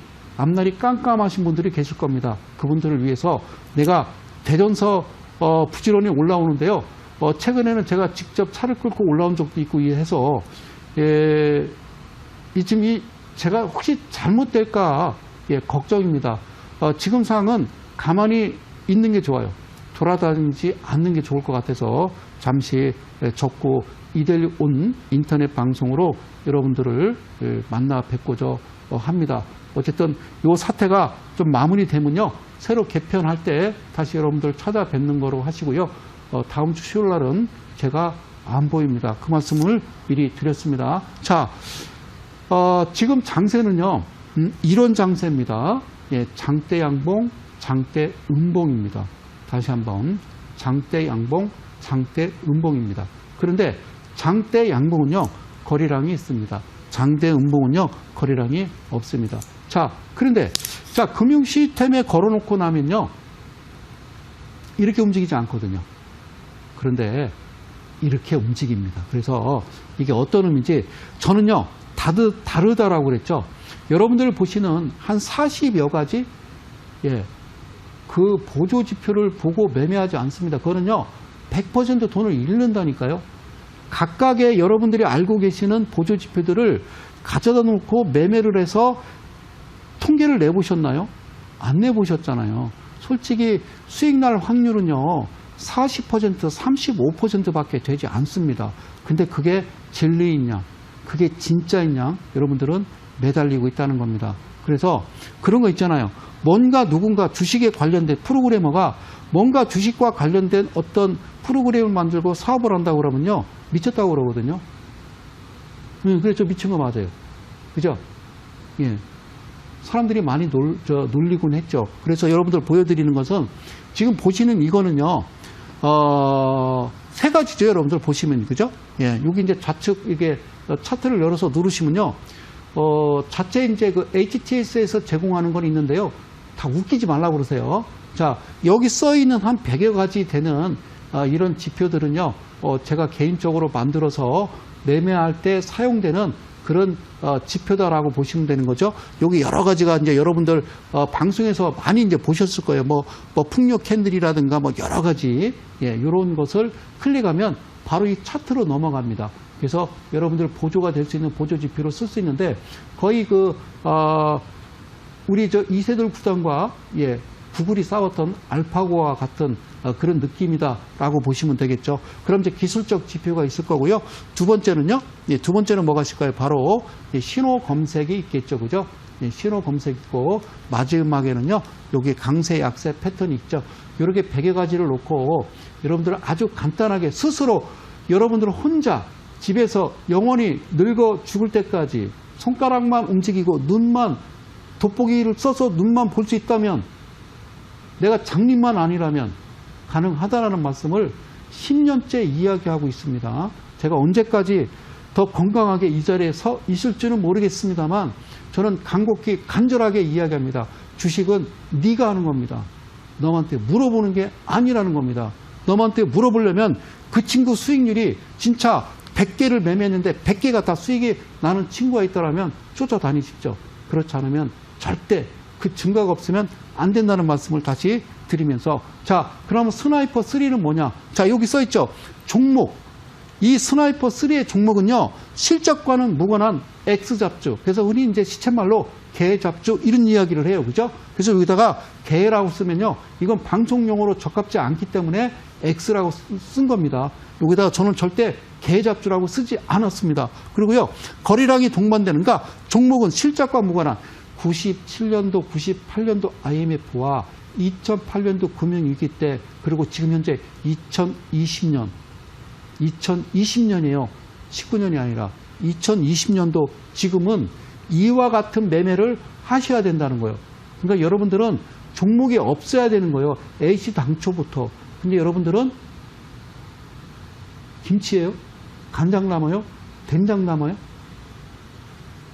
깜깜하신 분들이 계실 겁니다. 그분들을 위해서 내가 대전서 부지런히 올라오는데요. 최근에는 제가 직접 차를 끌고 올라온 적도 있고 해서 지금 제가 혹시 잘못될까 걱정입니다. 지금 상황은 가만히 있는 게 좋아요. 돌아다니지 않는 게 좋을 것 같아서 잠시 접고 이데일리 온 인터넷 방송으로 여러분들을 만나 뵙고자 합니다. 어쨌든 이 사태가 좀 마무리되면요. 새로 개편할 때 다시 여러분들 찾아뵙는 거로 하시고요. 다음 주 수요일 날은 제가 안 보입니다. 그 말씀을 미리 드렸습니다. 자, 지금 장세는요. 이런 장세입니다. 장대 양봉, 장대 음봉입니다. 다시 한번 장대 양봉, 장대 음봉입니다. 그런데 장대 양봉은요, 거래량이 있습니다. 장대 음봉은요, 거래량이 없습니다. 자, 그런데 자, 금융 시스템에 걸어놓고 나면요, 이렇게 움직이지 않거든요. 그런데 이렇게 움직입니다. 그래서 이게 어떤 의미인지 저는요, 다르다라고 그랬죠. 여러분들 보시는 한 40여 가지, 그 보조 지표를 보고 매매하지 않습니다. 그거는요, 100% 돈을 잃는다니까요. 각각의 여러분들이 알고 계시는 보조 지표들을 가져다 놓고 매매를 해서 통계를 내보셨나요? 안 내보셨잖아요. 솔직히 수익 날 확률은요, 40%, 35%밖에 되지 않습니다. 근데 그게 진리이냐, 그게 진짜이냐, 여러분들은 매달리고 있다는 겁니다. 그래서 그런 거 있잖아요. 뭔가 누군가 주식에 관련된 프로그래머가 뭔가 주식과 관련된 어떤 프로그램을 만들고 사업을 한다고 그러면요, 미쳤다고 그러거든요. 그래서 미친 거 맞아요. 그죠? 예. 사람들이 많이 놀리곤 했죠. 그래서 여러분들 보여드리는 것은 지금 보시는 이거는요, 세 가지죠. 여러분들 보시면, 그죠? 예. 여기 이제 좌측 이게 차트를 열어서 누르시면요, 자체 이제 그 HTS에서 제공하는 건 있는데요. 다 웃기지 말라고 그러세요. 자, 여기 써 있는 한 100여 가지 되는 이런 지표들은요, 제가 개인적으로 만들어서 매매할 때 사용되는 그런 지표다라고 보시면 되는 거죠. 여기 여러 가지가 이제 여러분들 방송에서 많이 이제 보셨을 거예요. 뭐 풍력 캔들이라든가 뭐 여러 가지, 이런 것을 클릭하면 바로 이 차트로 넘어갑니다. 그래서 여러분들 보조가 될 수 있는 보조 지표로 쓸 수 있는데, 거의 우리 이세돌 구단과 구글이 싸웠던 알파고와 같은 그런 느낌이다라고 보시면 되겠죠. 그럼 이제 기술적 지표가 있을 거고요. 두 번째는요. 두 번째는 뭐가 있을까요? 바로 신호 검색이 있겠죠. 그죠? 신호 검색 있고, 마지막에는요, 여기 강세, 약세 패턴이 있죠. 이렇게 100여 가지를 놓고 여러분들은 아주 간단하게 스스로 여러분들은 혼자 집에서 영원히 늙어 죽을 때까지 손가락만 움직이고 눈만, 돋보기를 써서 눈만 볼 수 있다면, 내가 장님만 아니라면 가능하다라는 말씀을 10년째 이야기하고 있습니다. 제가 언제까지 더 건강하게 이 자리에 서 있을지는 모르겠습니다만, 저는 간절하게 이야기합니다. 주식은 네가 하는 겁니다. 너한테 물어보는 게 아니라는 겁니다. 너한테 물어보려면 그 친구 수익률이 진짜 100개를 매매했는데 100개가 다 수익이 나는 친구가 있더라면 쫓아다니십시오. 그렇지 않으면 절대 그 증거가 없으면 안 된다는 말씀을 다시 드리면서, 자, 그러면 스나이퍼 3는 뭐냐? 자, 여기 써 있죠. 종목. 이 스나이퍼 3의 종목은요, 실적과는 무관한 X잡주. 그래서 흔히 이제 시쳇말로 개잡주 이런 이야기를 해요. 그죠? 그래서 여기다가 개라고 쓰면요, 이건 방송용어로 적합지 않기 때문에 X라고 쓴 겁니다. 여기다가 저는 절대 개잡주라고 쓰지 않았습니다. 그리고요, 거래량이 동반되는가? 종목은 실적과 무관한 97년도, 98년도 IMF와 2008년도 금융위기 때, 그리고 지금 현재 2020년이에요. 19년이 아니라 2020년도 지금은 이와 같은 매매를 하셔야 된다는 거예요. 그러니까 여러분들은 종목이 없어야 되는 거예요. H 당초부터. 근데 여러분들은 김치예요? 간장 남아요? 된장 남아요?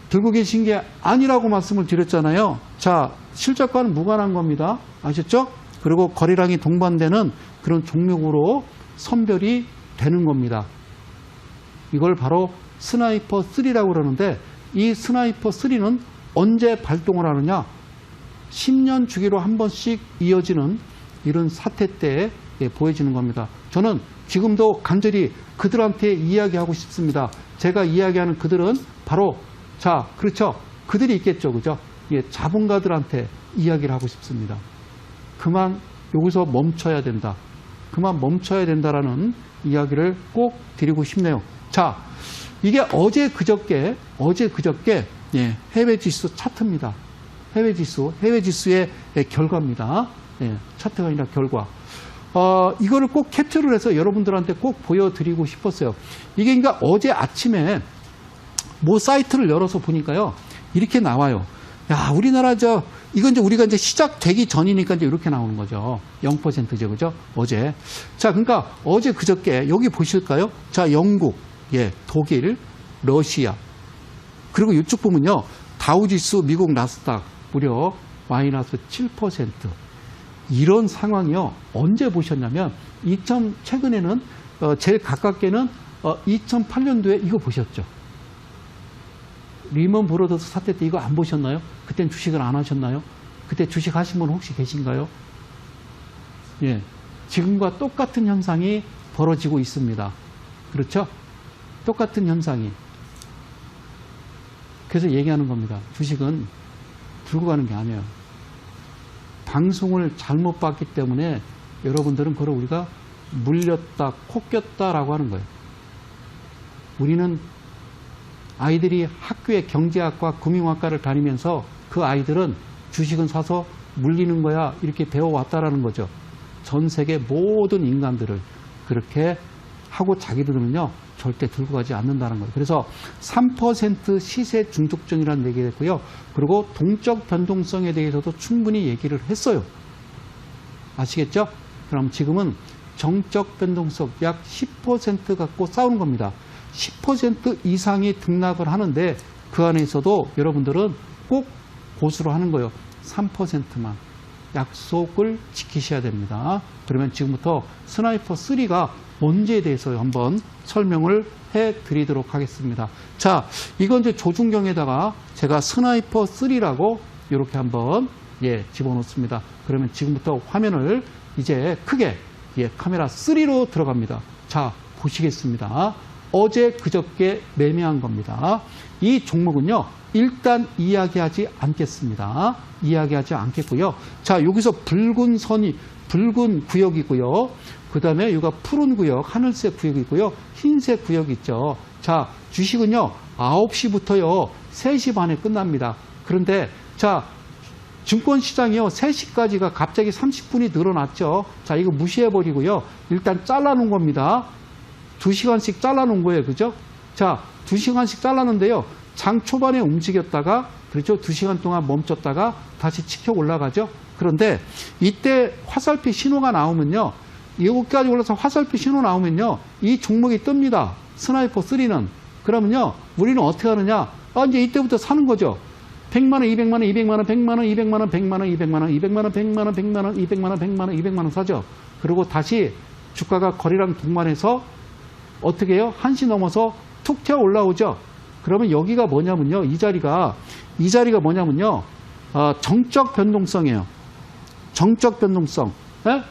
들고 계신 게 아니라고 말씀을 드렸잖아요. 자, 실적과는 무관한 겁니다. 아셨죠? 그리고 거래량이 동반되는 그런 종목으로 선별이 되는 겁니다. 이걸 바로 스나이퍼 3라고 그러는데, 이 스나이퍼 3는 언제 발동을 하느냐? 10년 주기로 한 번씩 이어지는 이런 사태 때 보여지는 겁니다. 저는 지금도 간절히 그들한테 이야기하고 싶습니다. 제가 이야기하는 그들은 바로, 자, 그렇죠. 그들이 있겠죠. 그죠? 자본가들한테 이야기를 하고 싶습니다. 그만 여기서 멈춰야 된다. 그만 멈춰야 된다라는 이야기를 꼭 드리고 싶네요. 자, 이게 어제 그저께 해외 지수 차트입니다. 해외 지수의 결과입니다. 차트가 아니라 결과. 이거를 꼭 캡처를 해서 여러분들한테 꼭 보여드리고 싶었어요. 이게 그러니까 어제 아침에 뭐 사이트를 열어서 보니까요, 이렇게 나와요. 야, 우리나라 이건 이제 우리가 이제 시작되기 전이니까 이제 이렇게 나오는 거죠. 0%죠. 그죠? 어제. 자, 그러니까 어제 그저께 여기 보실까요? 자, 영국, 예, 독일, 러시아. 그리고 이쪽 보면요. 다우지수, 미국 나스닥 무려 마이너스 7%. 이런 상황이요. 언제 보셨냐면 최근에는 제일 가깝게는 2008년도에 이거 보셨죠. 리먼 브로더스 사태 때 이거 안 보셨나요? 그땐 주식을 안 하셨나요? 그때 주식 하신 분 혹시 계신가요? 예. 지금과 똑같은 현상이 벌어지고 있습니다. 그렇죠? 똑같은 현상이. 그래서 얘기하는 겁니다. 주식은 들고 가는 게 아니에요. 방송을 잘못 봤기 때문에 여러분들은 그걸 우리가 물렸다, 코꼈다라고 하는 거예요. 우리는 아이들이 학교에 경제학과 금융학과를 다니면서 그 아이들은 주식은 사서 물리는 거야 이렇게 배워왔다라는 거죠. 전 세계 모든 인간들을 그렇게 하고 자기들은요 절대 들고 가지 않는다는 거예요. 그래서 3% 시세 중독증이라는 얘기를 했고요. 그리고 동적 변동성에 대해서도 충분히 얘기를 했어요. 아시겠죠? 그럼 지금은 정적 변동성 약 10% 갖고 싸우는 겁니다. 10% 이상이 등락을 하는데 그 안에서도 여러분들은 꼭 고수를 하는 거예요. 3%만. 약속을 지키셔야 됩니다. 그러면 지금부터 스나이퍼 3가 뭔지에 대해서 한번 설명을 해드리도록 하겠습니다. 자, 이건 이제 조준경에다가 제가 스나이퍼 3라고 이렇게 한번 집어넣습니다. 그러면 지금부터 화면을 이제 크게 카메라 3로 들어갑니다. 자, 보시겠습니다. 어제 그저께 매매한 겁니다. 이 종목은요, 일단 이야기하지 않겠습니다. 이야기하지 않겠고요. 자, 여기서 붉은 구역이고요. 그 다음에 여기가 푸른 구역, 하늘색 구역이고요. 흰색 구역이 있죠. 자, 주식은요, 9시부터요, 3시 반에 끝납니다. 그런데, 자, 증권시장이요, 3시까지가 갑자기 30분이 늘어났죠. 자, 이거 무시해버리고요. 일단 잘라놓은 겁니다. 2시간씩 잘라놓은 거예요. 그죠? 자, 2시간씩 잘라놓은데요. 장 초반에 움직였다가, 그렇죠? 2시간 동안 멈췄다가 다시 치켜 올라가죠. 그런데 이때 화살표 신호가 나오면요. 여기까지 올라서 화살표 신호 나오면요. 이 종목이 뜹니다. 스나이퍼 3는. 그러면요. 우리는 어떻게 하느냐. 이제 이때부터 사는 거죠. 100만원, 200만원, 200만원, 100만원, 200만원, 100만원, 200만원, 200만원, 100만원, 100만원, 200만원, 100만원, 200만원 사죠. 그리고 다시 주가가 거래량 동반해서 어떻게 해요? 1시 넘어서 툭 튀어 올라오죠. 그러면 여기가 뭐냐면요. 이 자리가 뭐냐면요. 정적 변동성이에요. 정적 변동성. 예?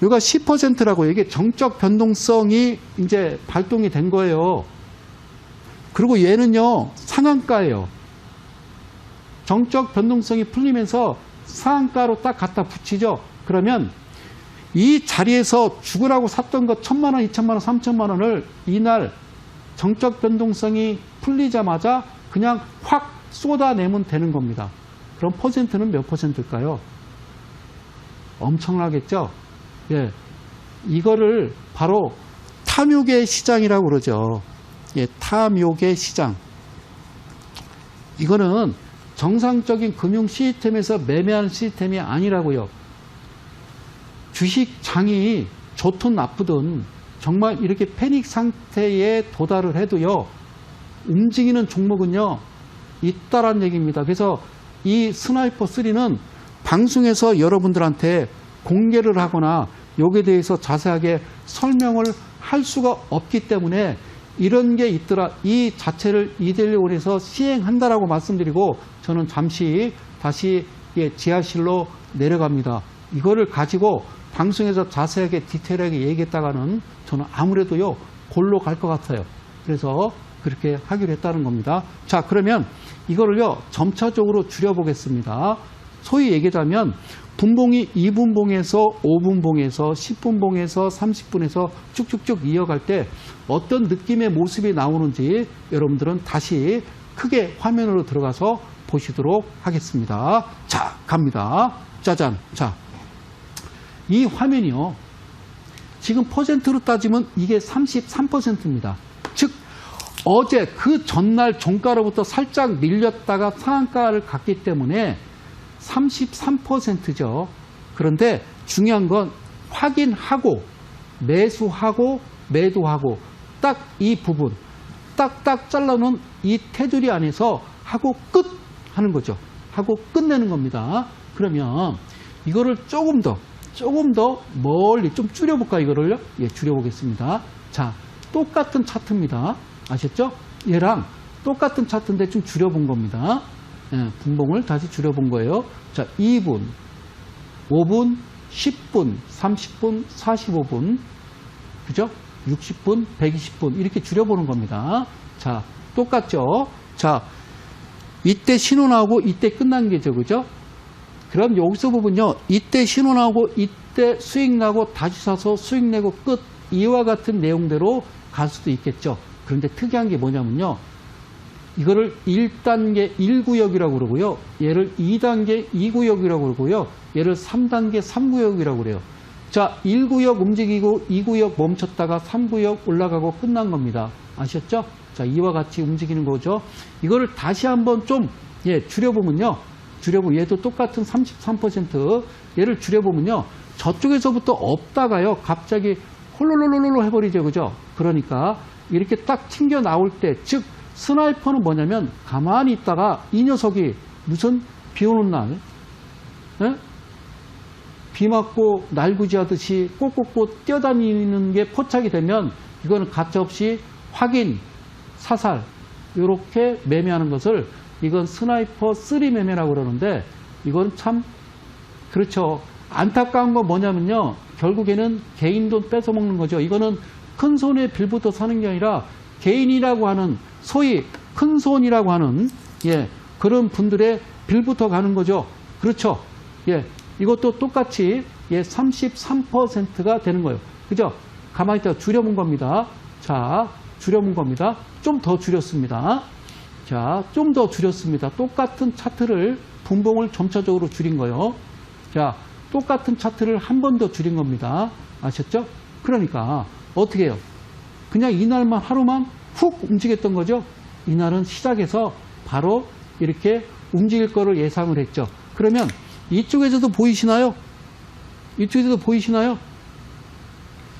여기가 10%라고 이게 정적 변동성이 이제 발동이 된 거예요. 그리고 얘는요. 상한가예요. 정적 변동성이 풀리면서 상한가로 딱 갖다 붙이죠. 그러면 이 자리에서 죽으라고 샀던 거 1,000만 원, 2,000만 원, 3,000만 원을 이날 정적 변동성이 풀리자마자 그냥 확 쏟아내면 되는 겁니다. 그럼 퍼센트는 몇 퍼센트일까요? 엄청나겠죠? 예. 이거를 바로 탐욕의 시장이라고 그러죠. 예, 탐욕의 시장. 이거는 정상적인 금융 시스템에서 매매하는 시스템이 아니라고요. 주식장이 좋든 나쁘든 정말 이렇게 패닉 상태에 도달을 해도요. 움직이는 종목은요. 있다란 얘기입니다. 그래서 이 스나이퍼 3는 방송에서 여러분들한테 공개를 하거나 여기에 대해서 자세하게 설명을 할 수가 없기 때문에 이런 게 있더라. 이 자체를 이데일리온에서 시행한다라고 말씀드리고 저는 잠시 다시 지하실로 내려갑니다. 이거를 가지고 방송에서 자세하게 디테일하게 얘기했다가는 저는 아무래도요 골로 갈 것 같아요. 그래서 그렇게 하기로 했다는 겁니다. 자, 그러면 이거를요 점차적으로 줄여보겠습니다. 소위 얘기하자면 분봉이 2분봉에서 5분봉에서 10분봉에서 30분에서 쭉쭉쭉 이어갈 때 어떤 느낌의 모습이 나오는지 여러분들은 다시 크게 화면으로 들어가서 보시도록 하겠습니다. 자, 갑니다. 짜잔. 자, 이 화면이요. 지금 퍼센트로 따지면 이게 33%입니다. 즉 어제 그 전날 종가로부터 살짝 밀렸다가 상한가를 갔기 때문에 33%죠. 그런데 중요한 건 확인하고 매수하고 매도하고 딱 이 부분 딱딱 잘라놓은 이 테두리 안에서 하고 끝 하는 거죠. 하고 끝내는 겁니다. 그러면 이거를 조금 더 멀리 좀 줄여볼까 이거를요? 예, 줄여보겠습니다. 자, 똑같은 차트입니다. 아셨죠? 얘랑 똑같은 차트인데 좀 줄여본 겁니다. 예, 분봉을 다시 줄여본 거예요. 자, 2분, 5분, 10분, 30분, 45분, 그죠? 60분, 120분 이렇게 줄여보는 겁니다. 자, 똑같죠? 자, 이때 신호 나오고 이때 끝난 게죠, 그죠? 그럼 여기서 보면요, 이때 신호 나오고 이때 수익 나고 다시 사서 수익 내고 끝, 이와 같은 내용대로 갈 수도 있겠죠. 그런데 특이한 게 뭐냐면요, 이거를 1단계 1구역이라고 그러고요, 얘를 2단계 2구역이라고 그러고요, 얘를 3단계 3구역이라고 그래요. 자, 1구역 움직이고 2구역 멈췄다가 3구역 올라가고 끝난 겁니다. 아셨죠? 자, 이와 같이 움직이는 거죠. 이거를 다시 한번 좀 줄여보면요, 줄여보면 얘도 똑같은 33%, 얘를 줄여보면요, 저쪽에서부터 없다가요 갑자기 홀로로로로 해버리죠, 그죠? 그러니까 이렇게 딱 튕겨 나올 때, 즉 스나이퍼는 뭐냐면 가만히 있다가 이 녀석이 무슨 비 오는 날, 예? 비 맞고 날구지 하듯이 꼬꼬꼬 뛰어다니는 게 포착이 되면 이거는 가차없이 확인, 사살 이렇게 매매하는 것을, 이건 스나이퍼 3 매매라고 그러는데, 이건 참 그렇죠. 안타까운 건 뭐냐면요, 결국에는 개인 돈 뺏어 먹는 거죠. 이거는 큰 손에 빌부터 사는 게 아니라 개인이라고 하는, 소위 큰 손이라고 하는 그런 분들의 빌부터 가는 거죠. 그렇죠. 이것도 똑같이 33%가 되는 거예요. 그죠? 가만히 있다가 줄여본 겁니다. 자, 줄여본 겁니다. 좀 더 줄였습니다. 자, 좀 더 줄였습니다. 똑같은 차트를, 분봉을 점차적으로 줄인 거예요. 자, 똑같은 차트를 한 번 더 줄인 겁니다. 아셨죠? 그러니까 어떻게 해요? 그냥 이날만 하루만 훅 움직였던 거죠. 이날은 시작해서 바로 이렇게 움직일 거를 예상을 했죠. 그러면 이쪽에서도 보이시나요? 이쪽에서도 보이시나요?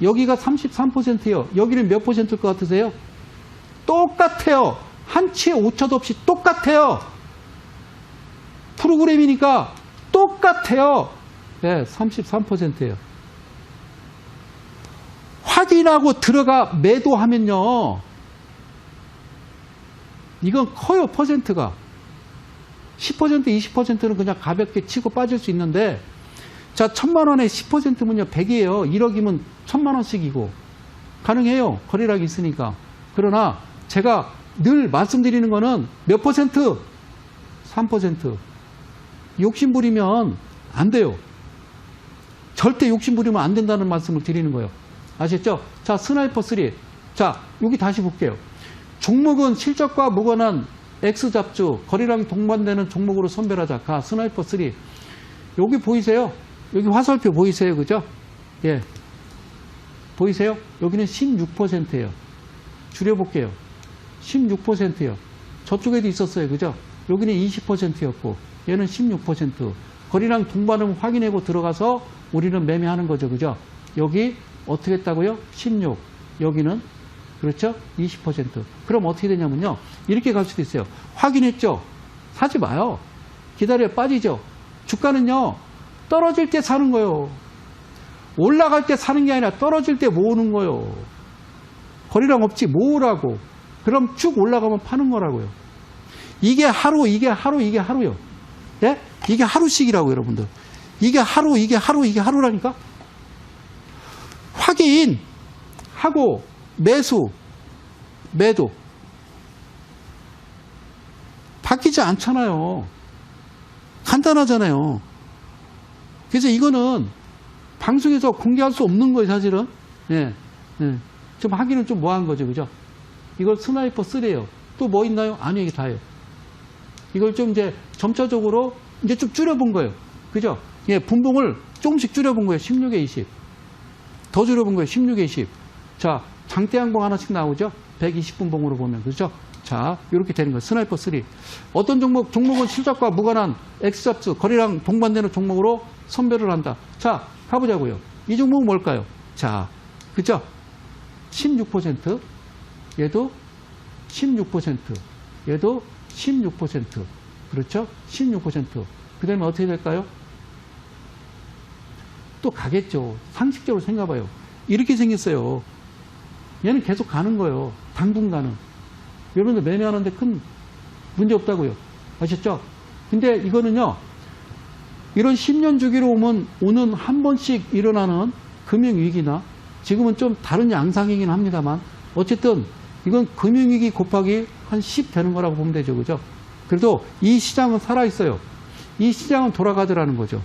여기가 33%예요. 여기는 몇 %일 것 같으세요? 똑같아요. 한치의 오차도 없이 똑같아요. 프로그램이니까 똑같아요. 네, 33%예요. 확인하고 들어가 매도하면요, 이건 커요. 퍼센트가 10%, 20%는 그냥 가볍게 치고 빠질 수 있는데, 자, 1,000만 원에 10%면요 100이에요. 1억이면 1,000만 원씩이고 가능해요. 거래량이 있으니까. 그러나 제가 늘 말씀드리는 거는 몇 퍼센트? 3%. 욕심 부리면 안 돼요. 절대 욕심 부리면 안 된다는 말씀을 드리는 거예요. 아셨죠? 자, 스나이퍼 3. 자, 여기 다시 볼게요. 종목은 실적과 무관한 X잡주, 거래량이 동반되는 종목으로 선별하자. 가, 스나이퍼 3. 여기 보이세요? 여기 화살표 보이세요? 그죠? 예. 보이세요? 여기는 16%예요. 줄여볼게요. 16%예요. 저쪽에도 있었어요. 그죠? 여기는 20%였고, 얘는 16%. 거래량 동반을 확인하고 들어가서 우리는 매매하는 거죠. 그죠? 여기 어떻게 했다고요? 16. 여기는 그렇죠? 20%. 그럼 어떻게 되냐면요, 이렇게 갈 수도 있어요. 확인했죠? 사지 마요. 기다려 빠지죠. 주가는요, 떨어질 때 사는 거예요. 올라갈 때 사는 게 아니라 떨어질 때 모으는 거예요. 거래량 없지, 모으라고. 그럼 쭉 올라가면 파는 거라고요. 이게 하루, 이게 하루, 이게 하루요. 예? 이게 하루씩이라고, 여러분들. 이게 하루, 이게 하루, 이게 하루라니까? 확인하고 매수, 매도. 바뀌지 않잖아요. 간단하잖아요. 그래서 이거는 방송에서 공개할 수 없는 거예요, 사실은. 예, 예. 좀 하기는 좀 뭐한 거죠, 그죠? 이걸 스나이퍼 3예요. 또 뭐 있나요? 아니요, 이게 다예요. 이걸 좀 이제 점차적으로 이제 좀 줄여본 거예요. 그죠? 예, 분봉을 조금씩 줄여본 거예요. 16에 20. 더 줄여본 거예요. 16에 20. 자, 장대양봉 하나씩 나오죠? 120분 봉으로 보면. 그렇죠? 자, 이렇게 되는 거예요. 스나이퍼 3. 어떤 종목은 실적과 무관한 X잡스, 거래량 동반되는 종목으로 선별을 한다. 자, 가보자고요. 이 종목은 뭘까요? 자, 그죠? 16%, 얘도 16%, 얘도 16%. 그렇죠? 16%. 그 다음에 어떻게 될까요? 또 가겠죠. 상식적으로 생각해봐요. 이렇게 생겼어요. 얘는 계속 가는 거예요. 당분간은. 여러분들 매매하는데 큰 문제 없다고요. 아셨죠? 근데 이거는요, 이런 10년 주기로 오는 한 번씩 일어나는 금융위기나, 지금은 좀 다른 양상이긴 합니다만, 어쨌든 이건 금융위기 곱하기 한 10 되는 거라고 보면 되죠. 그죠? 그래도 이 시장은 살아있어요. 이 시장은 돌아가더라는 거죠.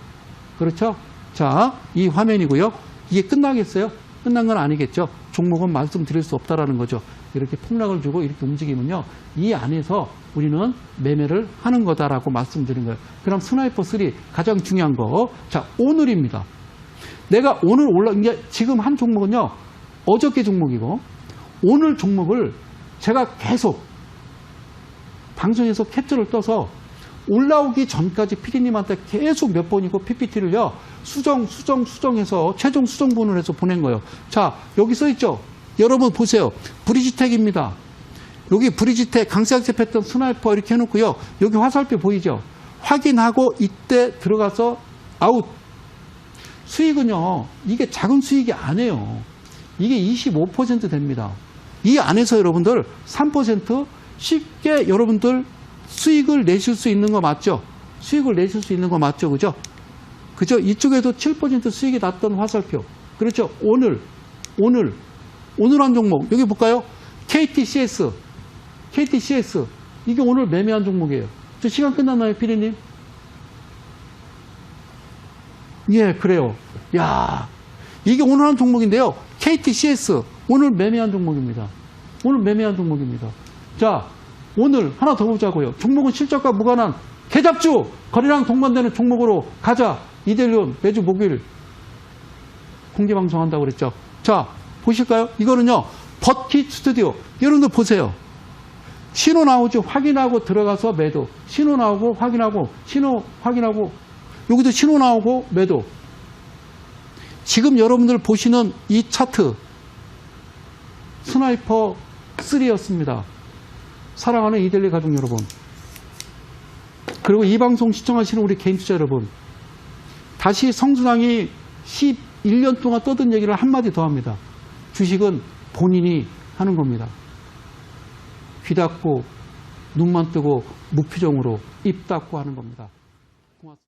그렇죠? 자, 이 화면이고요. 이게 끝나겠어요? 끝난 건 아니겠죠. 종목은 말씀드릴 수 없다라는 거죠. 이렇게 폭락을 주고 이렇게 움직이면요, 이 안에서 우리는 매매를 하는 거다라고 말씀드린 거예요. 그럼 스나이퍼 3 가장 중요한 거. 자, 오늘입니다. 내가 오늘 이제 지금 한 종목은요, 어저께 종목이고, 오늘 종목을 제가 계속 방송에서 캡처를 떠서 올라오기 전까지 PD님한테 계속 몇 번이고 PPT를요, 수정해서 최종 수정본을 해서 보낸 거예요. 자, 여기 써 있죠? 여러분 보세요. 브리지텍입니다. 여기 브리지텍 강세약세 패턴 스나이퍼 이렇게 해놓고요. 여기 화살표 보이죠? 확인하고 이때 들어가서 아웃. 수익은요, 이게 작은 수익이 아니에요. 이게 25% 됩니다. 이 안에서 여러분들 3% 쉽게 여러분들 수익을 내실 수 있는 거 맞죠? 수익을 내실 수 있는 거 맞죠? 그죠? 그죠? 이쪽에도 7% 수익이 났던 화살표. 그렇죠? 오늘 한 종목. 여기 볼까요? KTCS. 이게 오늘 매매한 종목이에요. 저 시간 끝났나요, 피디님? 예, 그래요. 야, 이게 오늘 한 종목인데요. KTCS. 오늘 매매한 종목입니다. 자, 오늘 하나 더 보자고요. 종목은 실적과 무관한 개잡주, 거래량 동반되는 종목으로 가자. 이델리온 매주 목요일 공개방송한다고 그랬죠. 자, 보실까요? 이거는요, 버킷 스튜디오. 여러분들 보세요. 신호 나오죠? 확인하고 들어가서 매도. 신호 나오고 확인하고, 신호 확인하고, 여기도 신호 나오고 매도. 지금 여러분들 보시는 이 차트, 스나이퍼 3였습니다. 사랑하는 이델리 가족 여러분. 그리고 이 방송 시청하시는 우리 개인 투자 여러분. 다시 성수당이 11년 동안 떠든 얘기를 한마디 더 합니다. 주식은 본인이 하는 겁니다. 귀 닫고 눈만 뜨고 무표정으로 입 닫고 하는 겁니다. 고맙습니다.